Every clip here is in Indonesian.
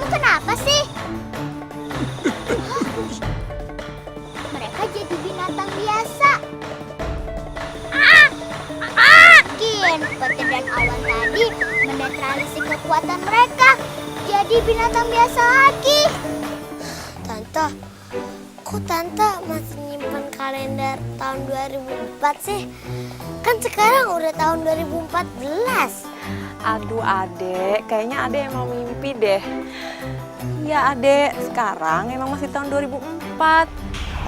Kamu kenapa sih? Mereka jadi binatang biasa. Mungkin petir dan awan tadi menetralisir kekuatan mereka. Jadi binatang biasa lagi. Tante, kok Tante masih nyimpan kalender tahun 2004 sih? Kan sekarang udah tahun 2014. Aduh adek, kayaknya adek yang mau mimpi deh. Ya adek, sekarang emang masih tahun 2004.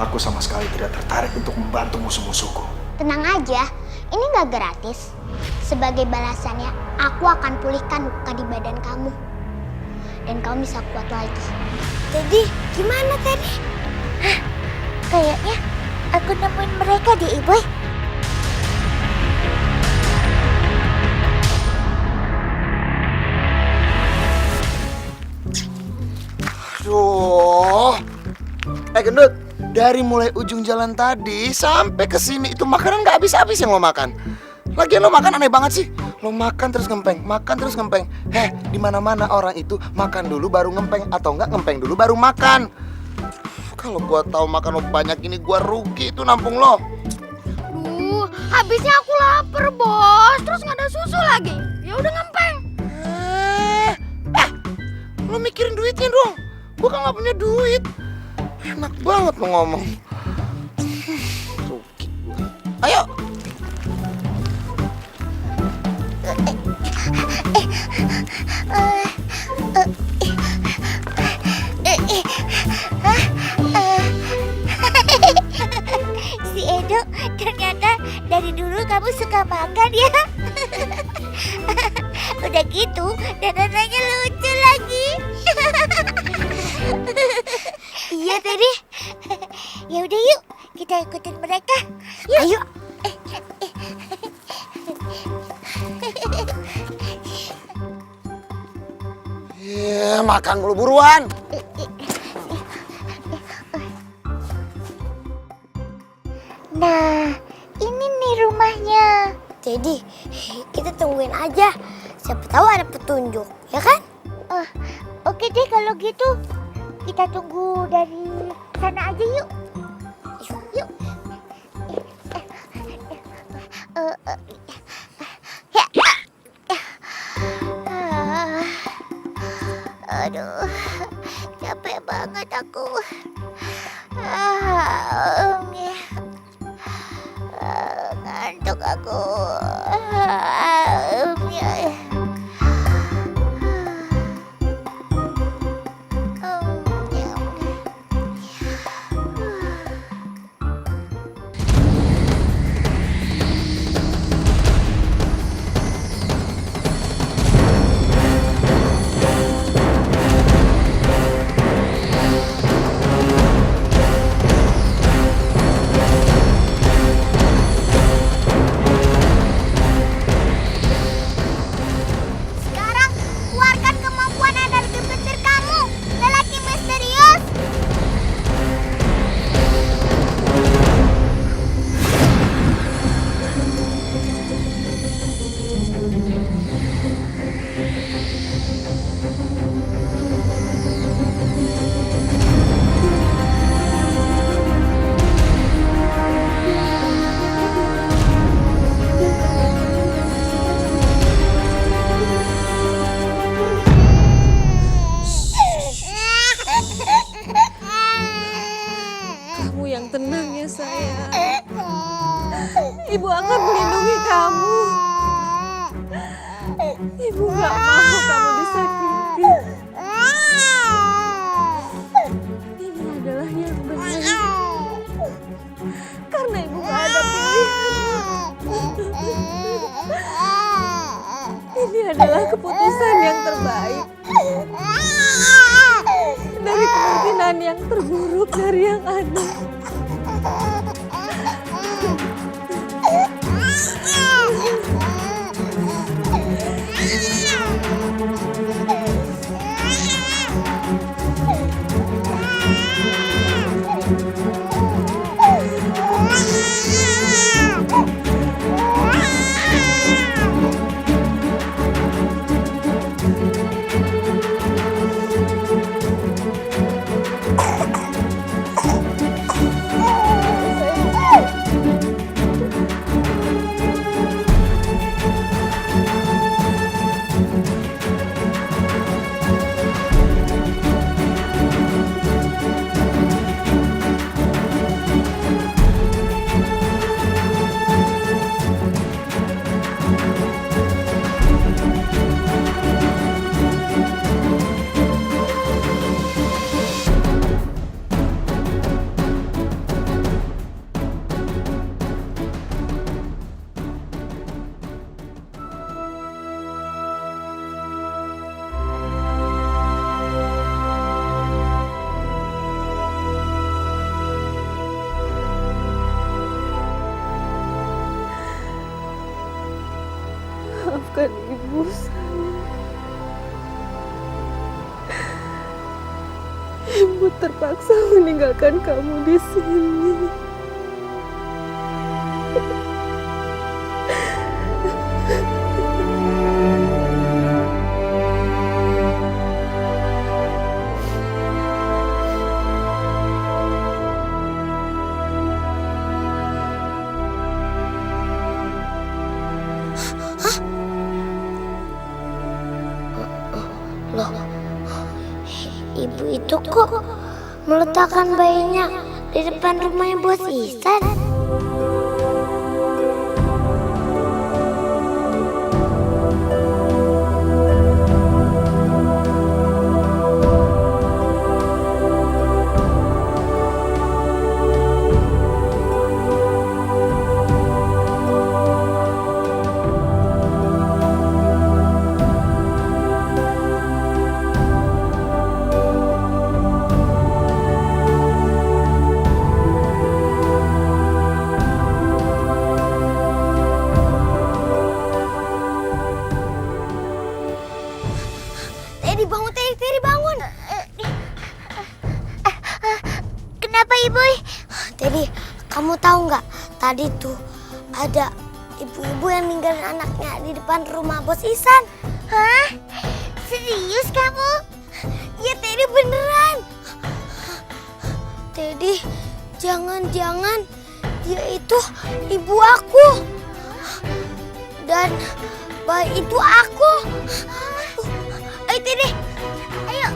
Aku sama sekali tidak tertarik untuk membantu musuh-musuhku. Tenang aja, ini nggak gratis. Sebagai balasannya, aku akan pulihkan luka di badan kamu. Dan kamu bisa kuat lagi. Jadi gimana Teddy? Kayaknya aku nemuin mereka di Iboy. Aduh. Gendut, dari mulai ujung jalan tadi sampai ke sini itu makanan nggak habis-habis yang lo makan. Lagian lo makan aneh banget sih. Lo makan terus ngempeng, makan terus ngempeng. Di mana-mana orang itu makan dulu baru ngempeng atau enggak ngempeng dulu baru makan. Kalau gua tahu makan lo banyak ini gua rugi itu nampung lo. Habisnya aku lapar, Bos. Terus nggak ada susu lagi. Ya udah ngempeng. Lo mikirin duitnya dong. Gua kan nggak punya duit. Enak banget lo ngomong. Rugi gua. Ayo. Si Edo, ternyata dari dulu kamu suka makan ya. Udah gitu, dandanannya lucu lagi. Iya Teddy. Ya udah yuk, kita ikutin mereka. Yuk. Ayo. Makan mulu buruan. Nah, ini nih rumahnya. Jadi kita tungguin aja. Siapa tahu ada petunjuk, ya kan? Oke deh kalau gitu. Kita tunggu dari sana aja yuk. Yuk. Aduh, capek banget aku. Ngantuk aku. Sekarang keluarkan kemampuan energi petir kamu, lelaki misterius. Kamu yang tenang ya sayang. Ibu akan melindungi kamu. Ibu gak mau kamu disakiti. Ini adalah yang benar. Karena ibu gak ada pilihan. Ini adalah keputusan yang terbaik. Dari kemungkinan yang terburuk dari yang ada. Ibu terpaksa meninggalkan kamu di sini. Loh, ibu itu kok meletakkan bayinya di depan rumahnya Bos Ihsan? Teddy bangun, Teddy bangun. Kenapa Ibu? Teddy, kamu tahu nggak? Tadi tuh ada ibu-ibu yang ninggalin anaknya di depan rumah Bos Ihsan. Hah? Serius kamu? Ya Teddy beneran. Teddy, jangan-jangan dia itu ibu aku. Dan bayi itu aku. Ayo Teddy, ayo.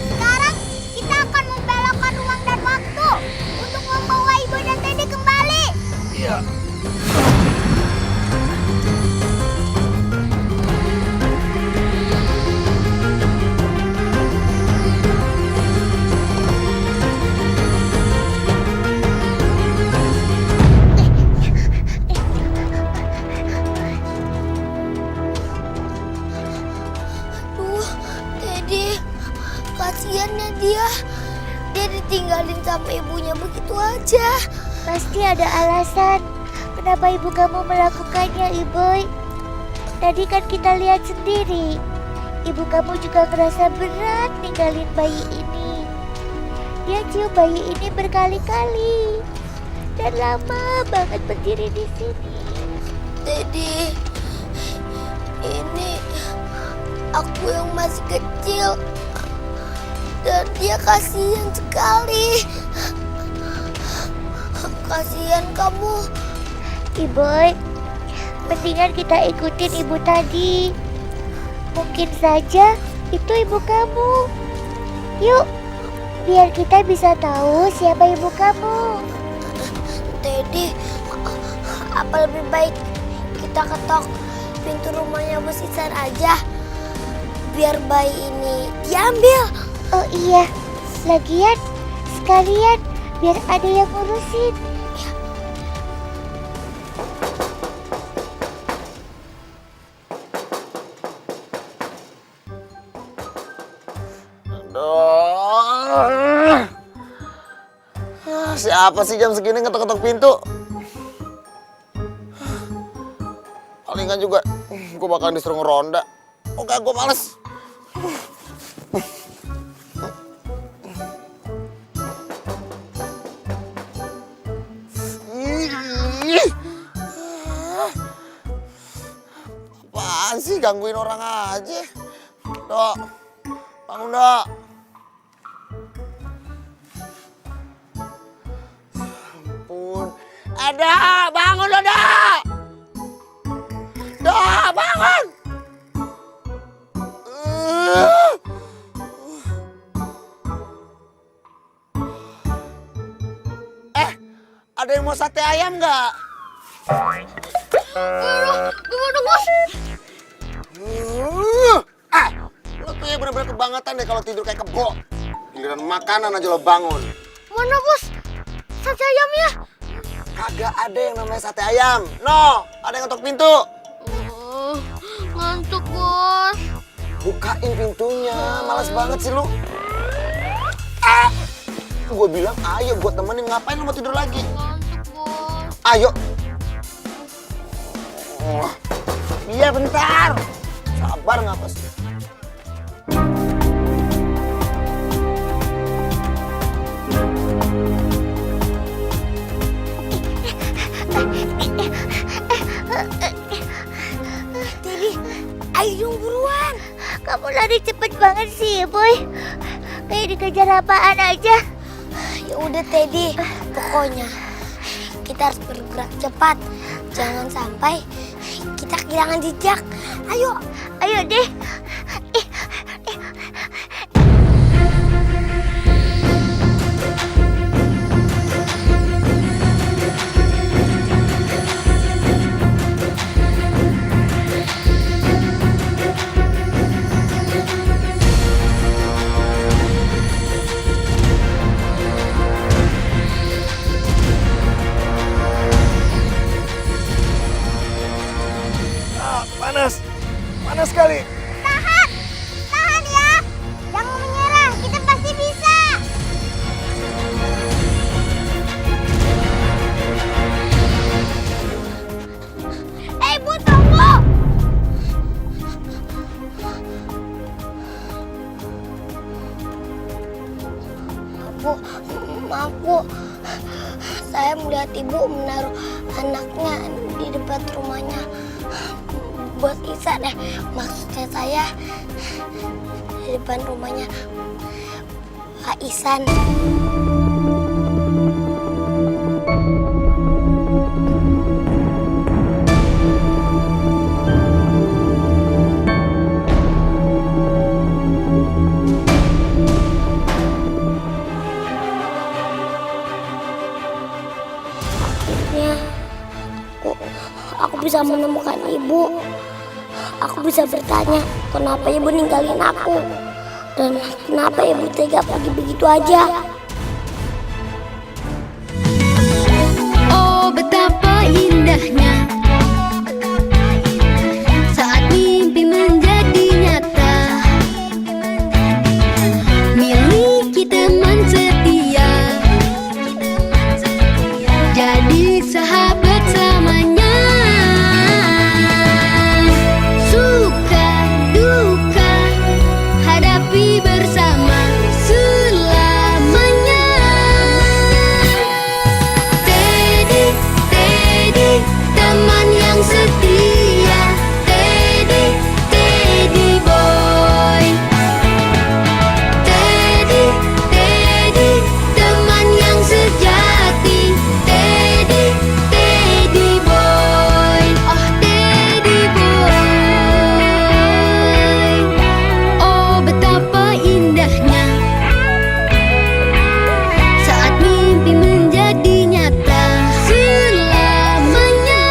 Sekarang kita akan membelokkan ruang dan waktu untuk membawa Ibu dan Teddy kembali. Iya. Duh, Teddy, kasihannya dia. Dia ditinggalin sama ibunya begitu aja. Pasti ada alasan kenapa ibu kamu melakukannya, Ibu. Tadi kan kita lihat sendiri. Ibu kamu juga merasa berat ninggalin bayi ini. Dia cium bayi ini berkali-kali. Dan lama banget berdiri di sini. Teddy, ini aku yang masih kecil. Dan dia kasihan sekali. Kasihan kamu. Ibu, mendingan kita ikutin ibu tadi. Mungkin saja itu ibu kamu. Yuk, biar kita bisa tahu siapa ibu kamu. Teddy, apa lebih baik kita ketok pintu rumahnya Bos Ihsan aja? Biar bayi ini diambil. Oh iya, lagian sekalian biar ada yang ngurusin. Aduh. Siapa sih jam segini ngetok-ketok pintu? Palingan juga gue bakal disuruh ngeronda. Oke, gue males. Ih. Apaan sih gangguin orang aja? Dok, bangun dok. Ampun. Ada, bangun lo dok. Dok, bangun. Ada yang mau sate ayam nggak? Gimana Bos? Lo tuh ya bener-bener kebangetan deh kalau tidur kayak kebo. Giliran makanan aja lo bangun. Mana Bos? Sate ayamnya? Kagak ada yang namanya sate ayam. No, ada yang ngetok pintu. Ngantuk, Bos. Bukain pintunya, malas banget sih lu. Gue bilang ayo gue temenin, ngapain lu mau tidur lagi? Ngantuk, Bos. Ayo. Iya bentar. Sabar ngapa sih? Teddy, ayo dong buruan. Kamu lari cepet banget sih, Boy. Kayak dikejar apaan aja. Ya udah Teddy, pokoknya kita harus bergerak cepat. Jangan sampai kita kehilangan jejak. Ayo. Ayo deh. Panas. Panas sekali. Tahan ya. Jangan menyerah. Kita pasti bisa. Ibu tunggu. Maaf Bu, saya melihat ibu menaruh anaknya di depan rumahnya Bos Isan. Maksudnya saya di depan rumahnya Pak Isan. Aku bisa menemukan ibu. Aku bisa bertanya kenapa ibu ninggalin aku. Dan kenapa ibu tega pergi begitu aja. Oh betapa indahnya saat mimpi menjadi nyata, miliki teman setia, jadi sahabat selamanya. Suka duka hadapi bersama selamanya. Teddy, Teddy, teman yang setia. Teddy, Teddy boy. Teddy, Teddy, teman yang sejati. Teddy, Teddy boy. Oh Teddy boy. Oh betapa indahnya saat mimpi menjadi nyata selamanya.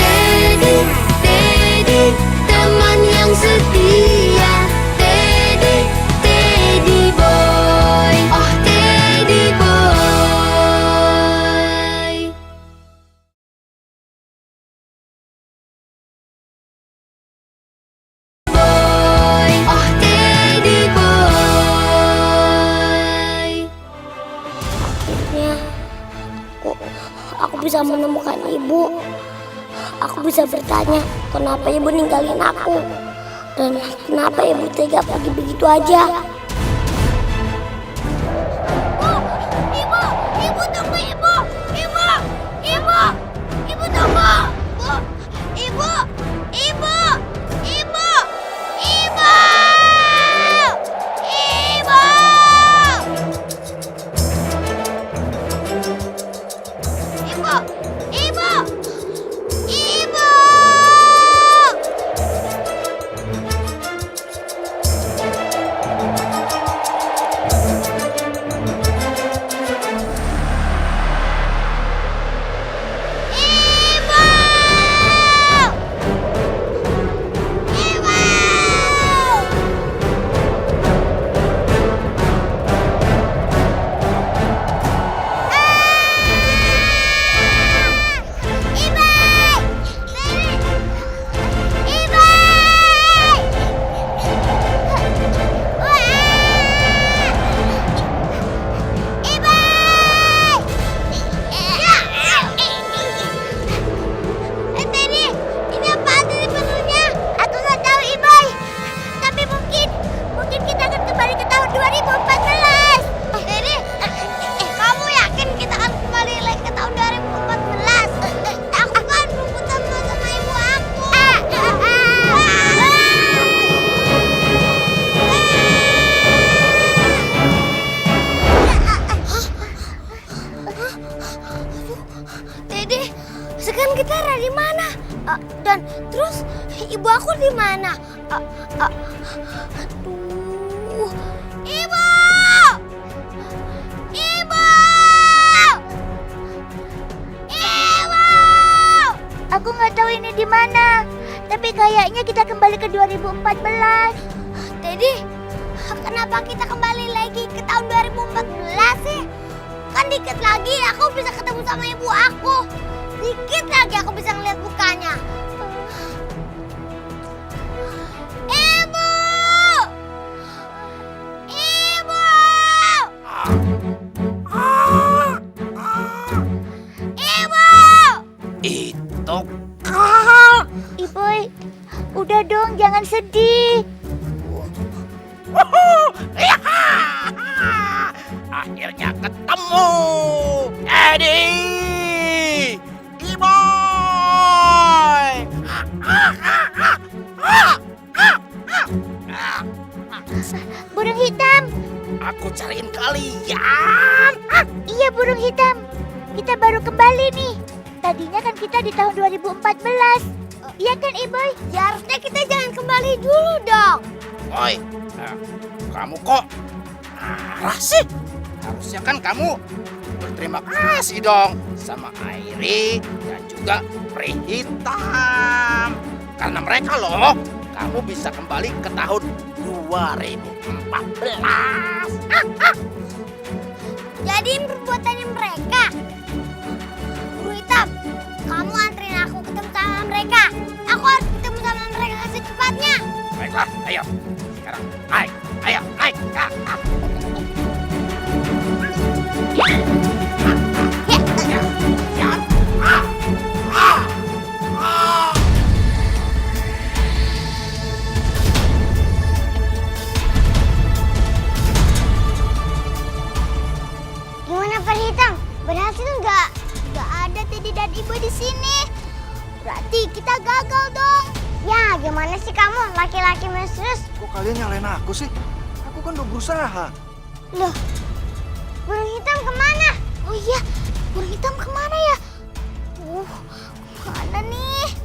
Teddy, Teddy, teman yang setia. Teddy, Teddy boy. Oh Teddy boy. Boy, oh Teddy boy. Akhirnya aku bisa menemukan ibu. Aku bisa bertanya kenapa ibu ninggalin aku. Dan kenapa ibu tega pergi begitu aja. Ibu, ibu tunggu ibu. Ibu, ibu, ibu tunggu. Ibu, ibu, ibu, ibu, ibu. Ibu, ibu, ibu. Sekarang kita ada di mana? Dan terus ibu aku di mana? Aduh. Ibu! Ibu! Ibu! Aku nggak tahu ini di mana. Tapi kayaknya kita kembali ke 2014. Teddy, kenapa kita kembali lagi ke tahun 2014 sih? Kan dikit lagi aku bisa ketemu sama ibu aku. Dikit lagi aku bisa ngeliat mukanya. Ibu! Ibu! Ibu! Itu Iboy, udah dong, jangan sedih. akhirnya ketemu. Eddie, Iboy. Burung hitam. Aku cariin kalian. Iya, burung hitam. Kita baru kembali nih. Tadinya kan kita di tahun 2014. Iya kan, Iboy? Ya harusnya kita jangan kembali dulu dong. Oi, kamu kok marah sih? Harusnya kan kamu berterima kasih dong sama Airi dan juga Pri Hitam. Karena mereka loh, kamu bisa kembali ke tahun 2014. Jadiin perbuatannya mereka. Guru hitam, kamu anterin aku ketemu sama mereka. Aku harus ketemu sama mereka secepatnya. Baiklah, ayo. Sekarang, ayo. Gimana Pak Hitam? Berhasil nggak? Nggak ada Teddy dan Ibu di sini. Berarti kita gagal dong. Ya, gimana sih kamu laki-laki misterius? Kok kalian nyalain aku sih? Aku kan udah berusaha. Loh, burung hitam kemana? Oh iya, burung hitam kemana ya? Kemana nih?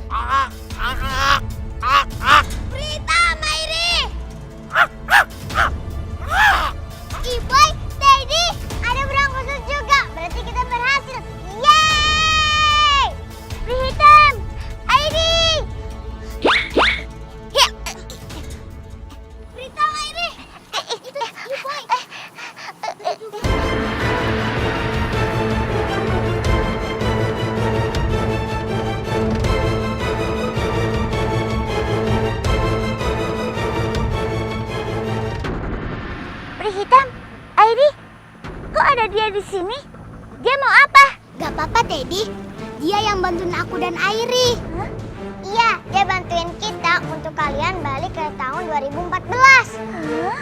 Berita, Mairi! Iboy, Teddy, ada burung khusus juga. Berarti kita berhasil. Yeay! Burung hitam, Airi. Berita, Mairi! Itu Iboy. Burung hitam, Airi. Kok ada dia di sini? Dia mau apa? Gak apa-apa, Teddy. Dia yang bantuin aku dan Airi. Hah? Iya, dia bantuin kita untuk kalian balik ke tahun 2014. Hah?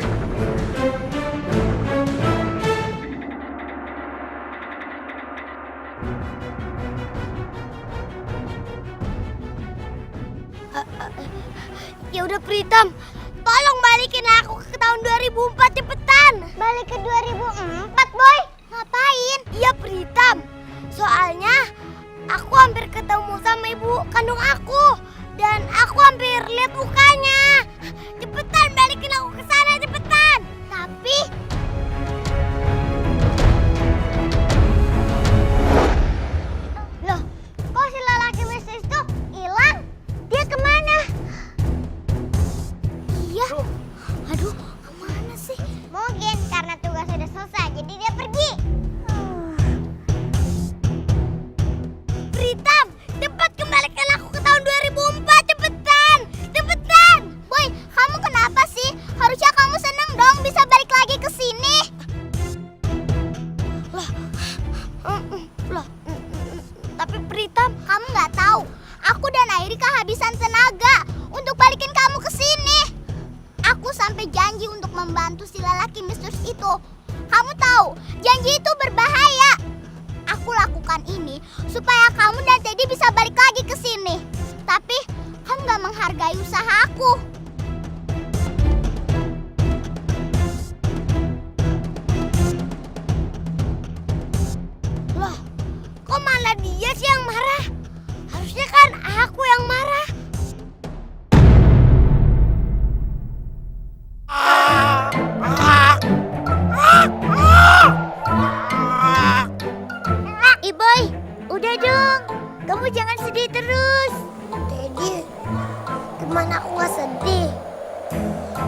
Ya udah Pritam, tolong balikin aku ke tahun 2004 cepetan. Balik ke 2004, Boy? Ngapain? Iya Pritam, soalnya aku hampir ketemu sama ibu kandung aku dan aku hampir lihat mukanya. Cepetan balikin aku ke sana cepetan. Tapi loh, kok si lelaki misterius itu hilang? Dia kemana? Iya. Aduh, kemana sih? Mungkin karena tugas sudah selesai, jadi dia pergi. Pritam, cepat kembalikan aku ke tahun 2004, cepetan! Cepetan! Boy, kamu kenapa sih? Harusnya kamu seneng dong bisa balik lagi ke sini. Tapi Pritam, kamu nggak tahu. Aku dan Airi kehabisan tenaga untuk balikin kamu ke sini. Aku sampai janji untuk membantu si lelaki misterius itu. Kamu tahu, janji itu berbahaya. Aku lakukan ini supaya kamu dan Teddy bisa balik lagi ke sini. Tapi kamu gak menghargai usaha aku. Loh, kok malah dia sih yang marah? kamu jangan sedih terus. Teddy, gimana aku nggak sedih?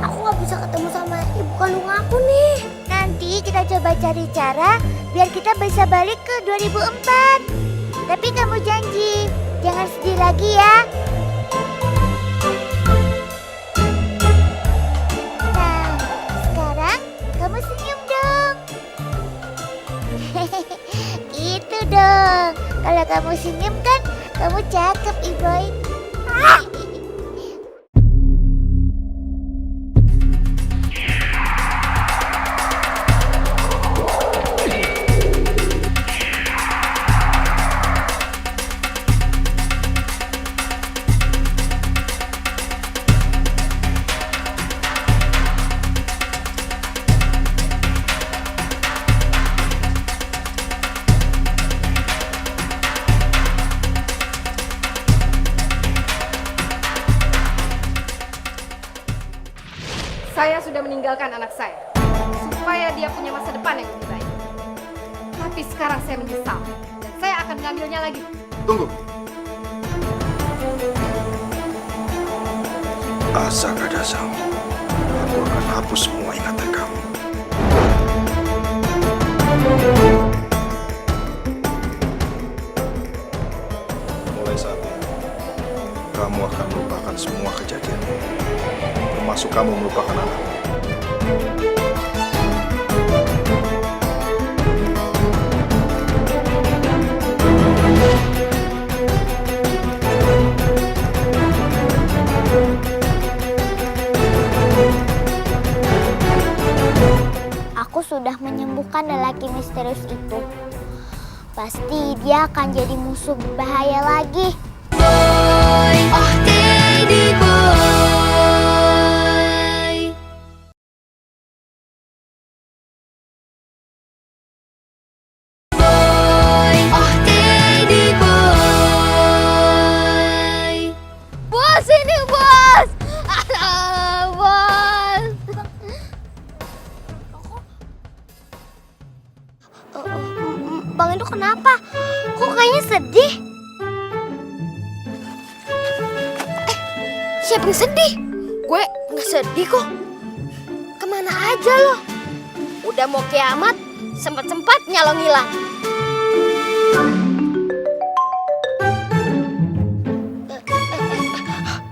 Aku nggak bisa ketemu sama ibu kandung aku nih. Nanti kita coba cari cara biar kita bisa balik ke 2004. Tapi kamu janji, jangan sedih lagi ya. Nah, sekarang kamu senyum dong. Itu dong. Kalau kamu senyum kan, kamu cakep, Iboy. Saya sudah meninggalkan anak saya supaya dia punya masa depan yang lebih baik. Tapi sekarang saya menyesal dan saya akan mengambilnya lagi. Tunggu. Asakadasam, aku akan hapus semua ingatan kamu. Mulai saat ini, kamu akan melupakan semua kejadian, termasuk kamu melupakan anak. Aku sudah menyembuhkan lelaki misterius itu. Pasti dia akan jadi musuh berbahaya lagi. Boy, oh Teddy boy. Boy, oh Teddy boy. Bos, ini bos! Aduh, bos! Bang itu kenapa? Kok kayaknya sedih? Siapa yang sedih? Gue nggak sedih kok. Kemana aja lo? Udah mau kiamat, sempat-sempatnya lo ngilang.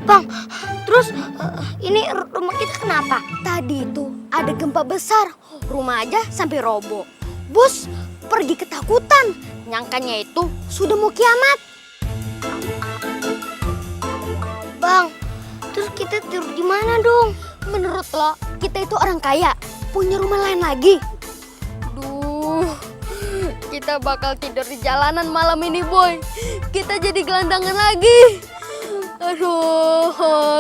Bang, terus ini rumah kita kenapa? Tadi itu ada gempa besar, rumah aja sampai roboh. Bos pergi ketakutan, nyangkanya itu sudah mau kiamat. Bang, terus kita tidur di mana dong? Menurut lo, kita itu orang kaya, punya rumah lain lagi. Duh, kita bakal tidur di jalanan malam ini, Boy. Kita jadi gelandangan lagi. Aduh,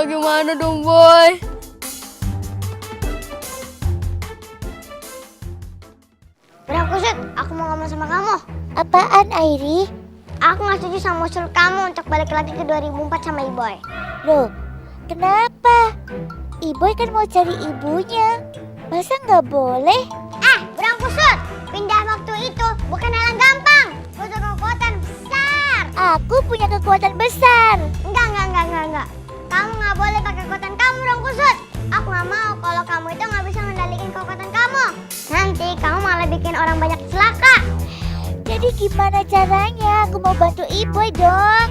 gimana dong, Boy? Berang kusut, aku mau ngomong sama kamu. Apaan, Airi? Aku nggak setuju sama usul kamu untuk balik lagi ke 2004 sama Iboy. Loh, kenapa? Iboy kan mau cari ibunya. Masa nggak boleh? Berang kusut, pindah waktu itu bukan hal yang gampang. Butuh kekuatan besar. Aku punya kekuatan besar. Enggak. Kamu nggak boleh pakai kekuatan kamu, Berang kusut. Aku nggak mau kalau kamu itu nggak bisa mengendalikan kekuatan kamu. Nanti kamu malah bikin orang banyak celaka. Jadi gimana caranya? Aku mau bantu Iboy dong.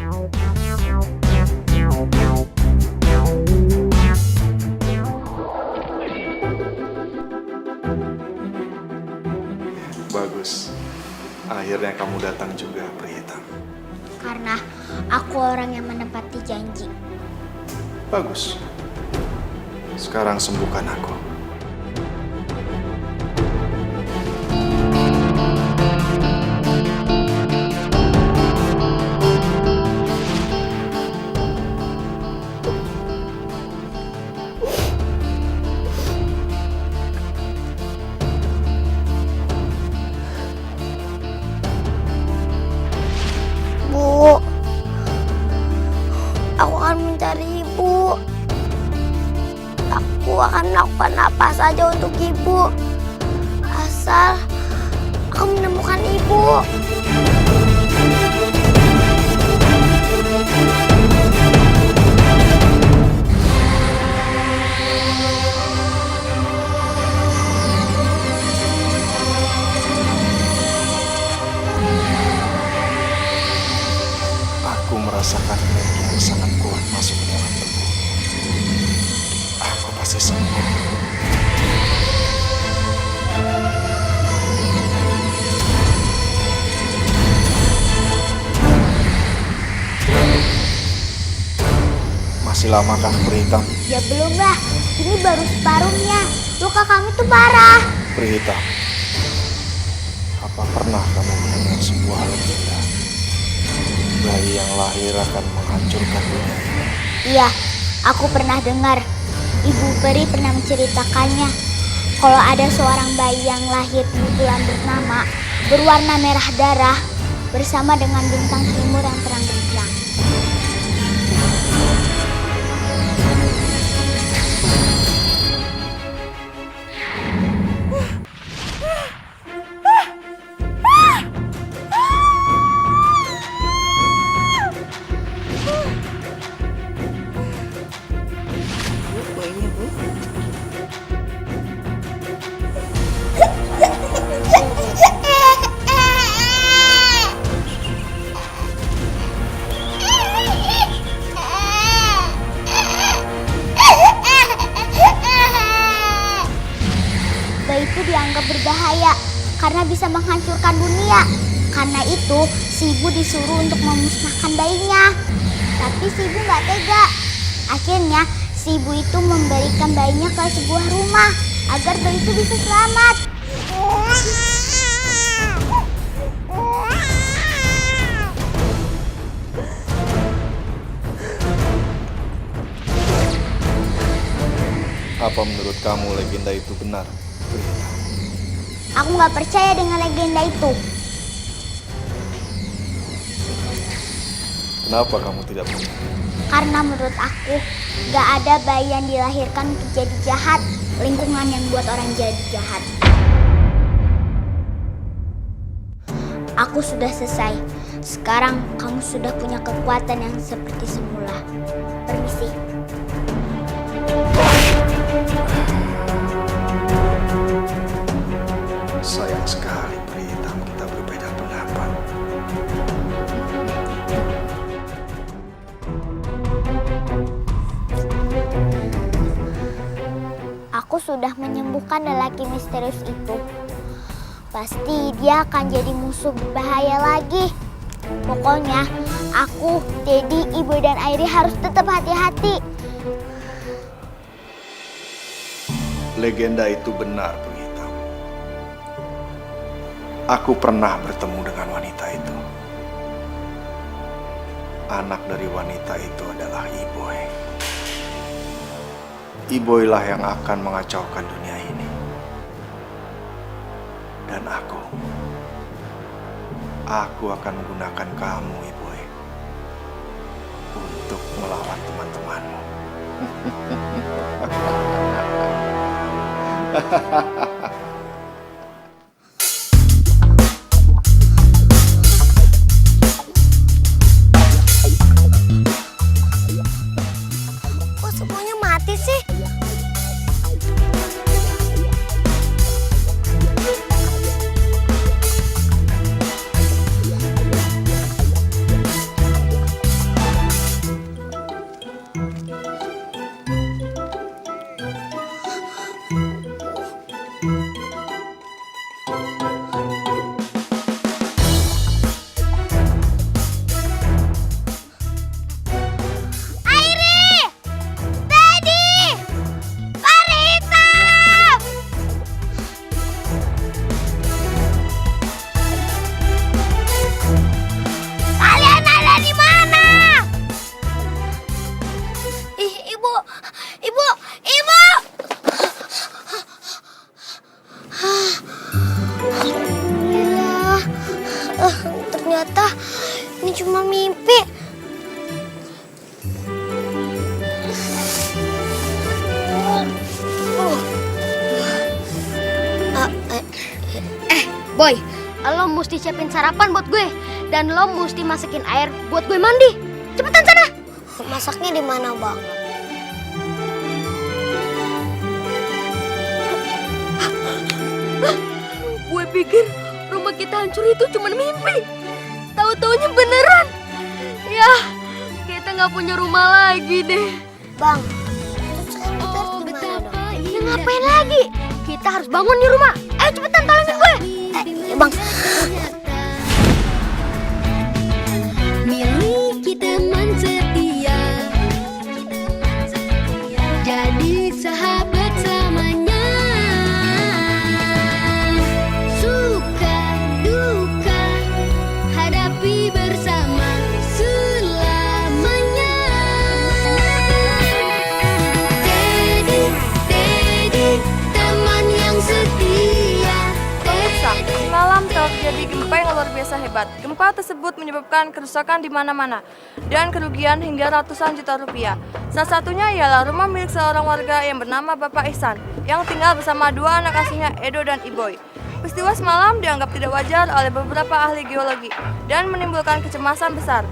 Bagus. Akhirnya kamu datang juga, pria hitam. Karena aku orang yang menepati janji. Bagus. Sekarang sembuhkan aku. Bu, aku akan mencari ibu. Aku akan melakukan apa saja untuk ibu, asal aku menemukan ibu. merasakan energi yang sangat kuat masuk ke dalam tubuh. Aku pasti sembuh. Masih lama kan peri hitam? Ya belum lah, ini baru separuhnya. Luka kamu tuh parah. Peri hitam, apa pernah kamu mendengar sebuah legenda? Bayi yang lahir akan menghancurkan dunia ini. Iya, aku pernah dengar. Ibu peri pernah menceritakannya. Kalau ada seorang bayi yang lahir di bulan bernama berwarna merah darah bersama dengan bintang timur yang terang benderang. Bayi itu dianggap berbahaya karena bisa menghancurkan dunia. Karena itu, si ibu disuruh untuk memusnahkan bayinya. Tapi si ibu nggak tega. Akhirnya, si ibu itu memberikan bayinya ke sebuah rumah agar bayi itu bisa selamat. Apa menurut kamu legenda itu benar, Peri Hitam? Aku nggak percaya dengan legenda itu. Kenapa kamu tidak percaya? Karena menurut aku, nggak ada bayi yang dilahirkan untuk jadi jahat. Lingkungan yang buat orang jadi jahat. Aku sudah selesai. Sekarang kamu sudah punya kekuatan yang seperti semula. Permisi. Sayang sekali, Peri Hitam, kita berbeda pendapat. Aku sudah menyembuhkan lelaki misterius itu. Pasti dia akan jadi musuh berbahaya lagi. Pokoknya aku, Teddy, Ibu dan Airi harus tetap hati-hati. Legenda itu benar, Peri Hitam. Aku pernah bertemu dengan wanita itu. Anak dari wanita itu adalah Iboy. Iboy lah yang akan mengacaukan dunia ini. Dan aku akan menggunakan kamu, Iboy, untuk melawan teman-temanmu. Kok semuanya mati sih? Ternyata ini cuma mimpi. Boy, lo mesti siapin sarapan buat gue dan lo mesti masakin air buat gue mandi. Cepetan sana. Masaknya di mana, Bang? Gue pikir rumah kita hancur itu cuma mimpi. Tahu-taunya beneran. Ya, nggak punya rumah lagi deh. Bang, terus sekarang kita harus Oh, gimana dong? betapa Ya, indah. ngapain lagi? Kita harus bangun di rumah. Ayo cepetan tolongin gue. Ya bang. Miliki teman setia, jadi sahabat selamanya. Suka duka hadapi bersama selamanya. Teddy, Teddy, teman yang setia. Pemirsa, semalam telah terjadi gempa yang luar biasa hebat. Gempa tersebut menyebabkan kerusakan di mana-mana dan kerugian hingga ratusan juta rupiah. Salah satunya ialah rumah milik seorang warga yang bernama Bapak Ihsan yang tinggal bersama dua anak asuhnya Edo dan Iboy. Peristiwa semalam dianggap tidak wajar oleh beberapa ahli geologi dan menimbulkan kecemasan besar.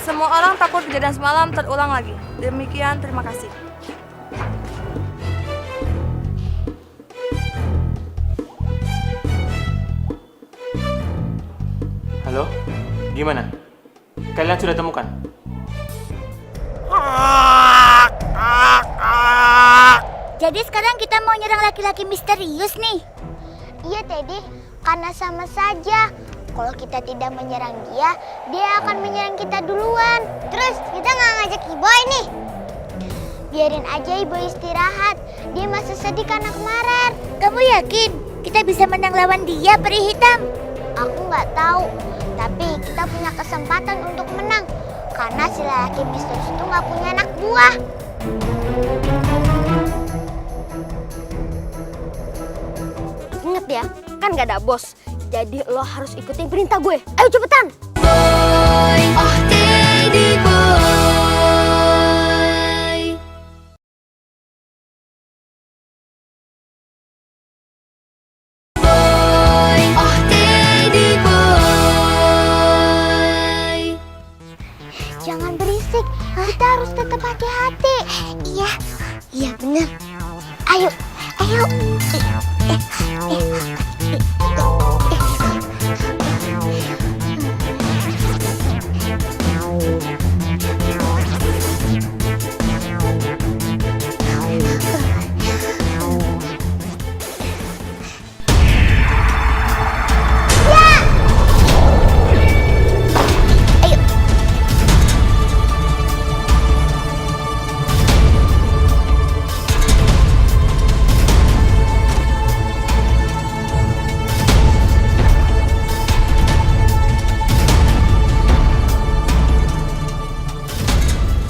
Semua orang takut kejadian semalam terulang lagi. Demikian, terima kasih. Halo, gimana? Kalian sudah temukan? Jadi sekarang kita mau nyerang laki-laki misterius nih. Iya Teddy, karena sama saja. Kalau kita tidak menyerang dia, dia akan menyerang kita duluan. Terus kita nggak ngajak Iboy nih. Biarin aja Iboy istirahat. Dia masih sedih karena kemarin. Kamu yakin kita bisa menang lawan dia, peri hitam? Aku nggak tahu, tapi kita punya kesempatan untuk menang. Karena si lelaki misterius itu nggak punya anak buah. Ingat ya, kan nggak ada bos. Jadi lo harus ikutin perintah gue. Ayo cepetan. Boy, oh Teddy boy. Boy, oh Teddy boy. Jangan berisik. Kita harus tetap hati-hati. Iya, iya benar. Ayo, ayo.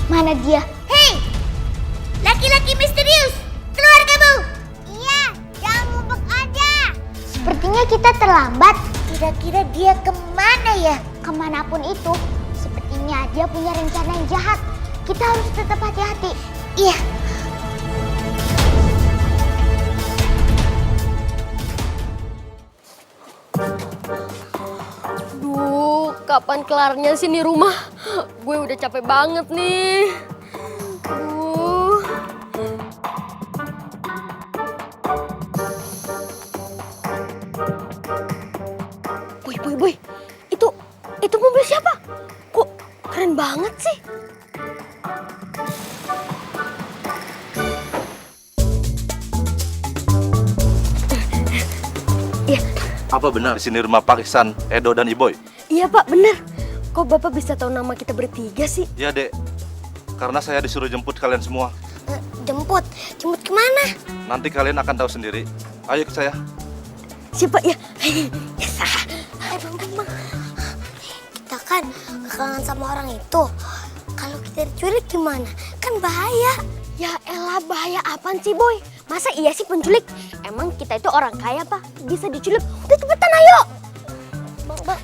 Mana dia? Hei! Laki-laki misterius! Keluar kamu! Iya, jangan ngumpet aja. Sepertinya kita terlambat. Kira-kira dia kemana ya? Kemanapun itu, sepertinya dia punya rencana yang jahat. Kita harus tetap hati-hati. Iya. Duh, kapan kelarnya sih nih rumah? Gue udah capek banget nih. Duh. Boy. Itu mobil siapa? Kok keren banget sih? Apa benar di sini rumah Pak Ihsan, Edo, dan Iboy? Iya Pak, bener. Kok Bapak bisa tahu nama kita bertiga sih? Ya, Dek. Karena saya disuruh jemput kalian semua. Jemput kemana? Nanti kalian akan tahu sendiri. Ayo ke saya. Siapa ya? Bang. Kita kan kekangan sama orang itu. Kalau kita diculik gimana? Kan bahaya. Ya elah, bahaya apaan sih Boy? Masa iya sih penculik? Emang kita itu orang kaya Pak, bisa diculik. Udah cepetan ayo. Bang.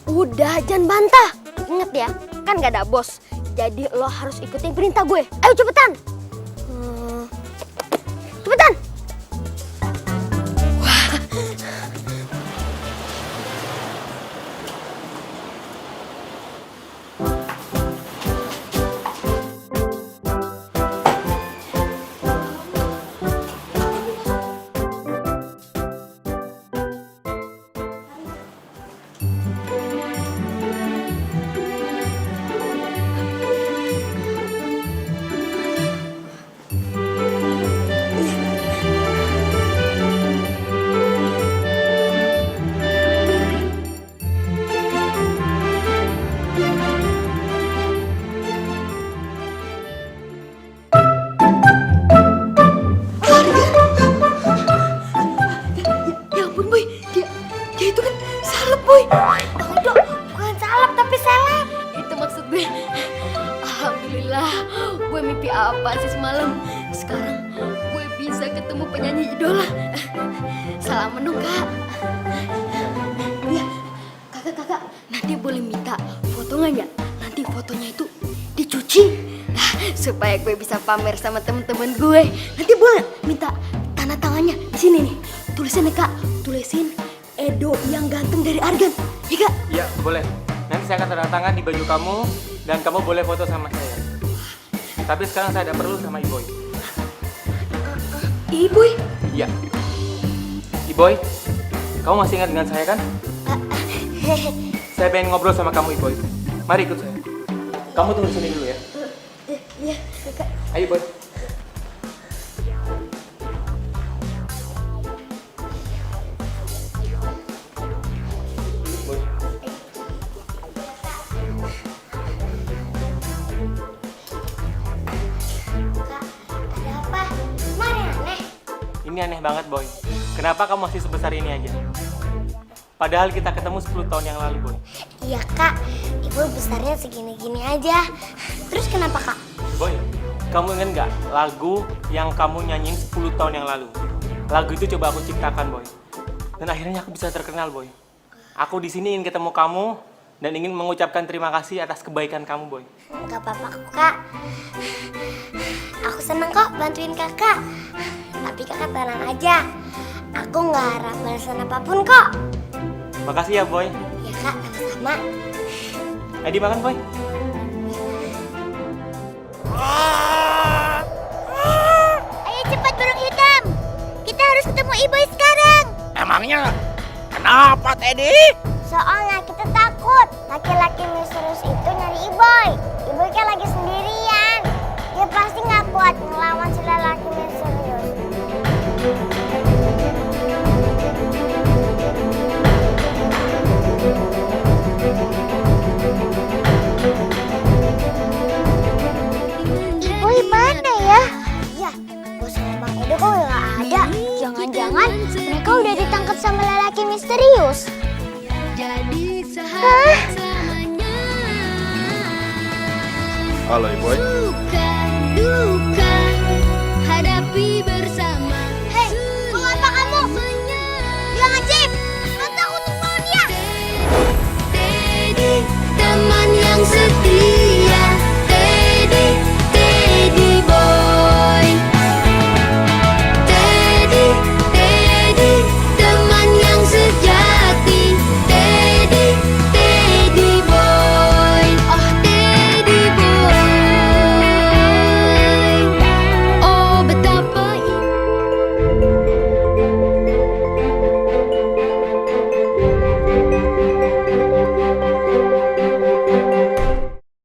Udah, jangan bantah. Ingat ya, kan gak ada bos. Jadi lo harus ikutin perintah gue. Ayo cepetan. Cepetan. Bang Edo, bukan salap tapi seleb. Itu maksud gue. Alhamdulillah, gue mimpi apa sih semalam? Sekarang gue bisa ketemu penyanyi idola. Salam menu, Kak. Iya, kakak, nanti boleh minta foto nggak ya? Nanti fotonya itu dicuci. Supaya gue bisa pamer sama temen-temen gue. Nanti boleh minta tanda tangannya di sini nih. Tulisin ya, Kak. Tulisin Edo yang ganteng dari Argan. Ya, Kak? Iya, boleh. Nanti saya akan tanda tangan di baju kamu dan kamu boleh foto sama saya. Tapi sekarang saya ada perlu sama Iboy. Iboy? Iya. Iboy, kamu masih ingat dengan saya kan? Saya pengen ngobrol sama kamu, Iboy. Mari ikut saya. Kamu tunggu di sini dulu ya. Iya, Kak. Ayo, Boy. Ada apa? Mana aneh? Ini aneh banget, Boy. Kenapa kamu masih sebesar ini aja? Padahal kita ketemu 10 tahun yang lalu, Boy. Iya, Kak. Ibu besarnya segini-gini aja. Terus kenapa, Kak? Boy, kamu ingat nggak lagu yang kamu nyanyiin 10 tahun yang lalu? Lagu itu coba aku ciptakan, Boy. Dan akhirnya aku bisa terkenal, Boy. Aku di sini ingin ketemu kamu dan ingin mengucapkan terima kasih atas kebaikan kamu, Boy. Gak apa-apa, Kak. Aku seneng kok bantuin kakak. Tapi kakak tenang aja. Aku nggak harap balasan apapun kok. Makasih ya, Boy. Ya, Kak, sama-sama. Ayo dimakan, Boy. Ayo cepat burung hitam. Kita harus ketemu Iboy sekarang. Emangnya kenapa, Teddy? Soalnya kita takut laki-laki misterius itu nyari Iboy. Iboy kan lagi sendirian. Dia pasti nggak kuat ngelawan si lelaki misterius. Iboy mana ya? Iya, bos sama Bang Edo kok nggak ada. Jangan-jangan mereka udah ditangkap sama lelaki misterius. Hah? Halo, Iboy. Duka.